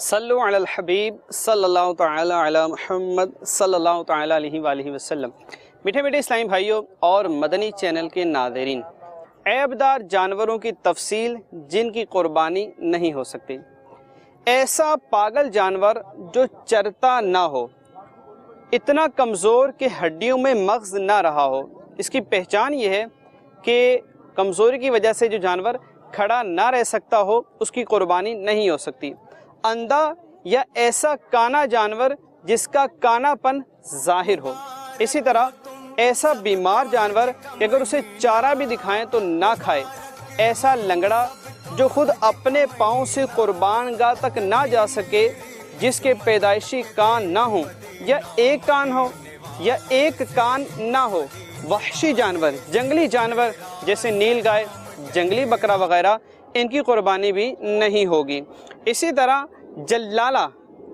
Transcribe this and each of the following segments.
صلو علی الحبیب صلی اللہ تعالی علی محمد صلی اللہ تعالی علیہ وآلہ وسلم۔ میٹھے میٹھے اسلامی بھائیوں اور مدنی چینل کے ناظرین، عیبدار جانوروں کی تفصیل جن کی قربانی نہیں ہو سکتی۔ ایسا پاگل جانور جو چرتا نہ ہو، اتنا کمزور کہ ہڈیوں میں مغز نہ رہا ہو۔ اس کی پہچان یہ ہے کہ کمزوری کی وجہ سے جو جانور کھڑا نہ رہ سکتا ہو، اس کی قربانی نہیں ہو سکتی۔ اندھا یا ایسا کانا جانور جس کا کانا پن ظاہر ہو۔ اسی طرح ایسا بیمار جانور کہ اگر اسے چارہ بھی دکھائیں تو نہ کھائے۔ ایسا لنگڑا جو خود اپنے پاؤں سے قربان گاہ تک نہ جا سکے، جس کے پیدائشی کان نہ ہوں، یا ایک کان ہو یا ایک کان نہ ہو۔ وحشی جانور، جنگلی جانور جیسے نیل گائے، جنگلی بکرا وغیرہ، ان کی قربانی بھی نہیں ہوگی۔ اسی طرح جلالہ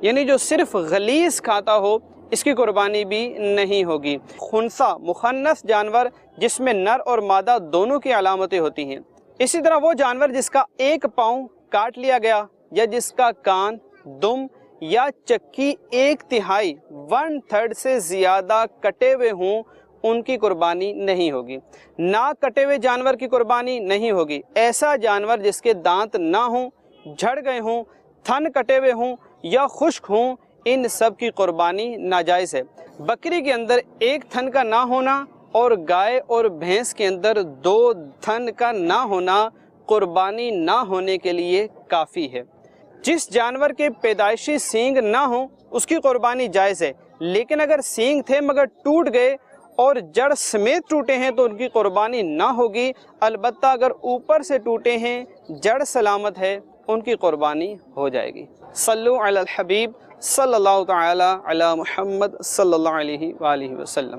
یعنی جو صرف غلیظ کھاتا ہو، اس کی قربانی بھی نہیں ہوگی۔ خنثی مخنث جانور جس میں نر اور مادہ دونوں کی علامتیں ہوتی ہیں۔ اسی طرح وہ جانور جس کا ایک پاؤں کاٹ لیا گیا، یا جس کا کان، دم یا چکی 1/3 1/3 سے زیادہ کٹے ہوئے ہوں، ان کی قربانی نہیں ہوگی۔ ناک کٹے ہوئے جانور کی قربانی نہیں ہوگی۔ ایسا جانور جس کے دانت نہ ہوں، جھڑ گئے ہوں، تھن کٹے ہوئے ہوں یا خشک ہوں، ان سب کی قربانی ناجائز ہے۔ بکری کے اندر ایک تھن کا نہ ہونا اور گائے اور بھینس کے اندر 2 تھن کا نہ ہونا قربانی نہ ہونے کے لیے کافی ہے۔ جس جانور کے پیدائشی سینگ نہ ہوں، اس کی قربانی جائز ہے، لیکن اگر سینگ تھے مگر ٹوٹ گئے اور جڑ سمیت ٹوٹے ہیں تو ان کی قربانی نہ ہوگی۔ البتہ اگر اوپر سے ٹوٹے ہیں، جڑ سلامت ہے، ان کی قربانی ہو جائے گی۔ صلو علی الحبیب صلی اللہ تعالی علی محمد صلی اللہ علیہ وآلہ وسلم۔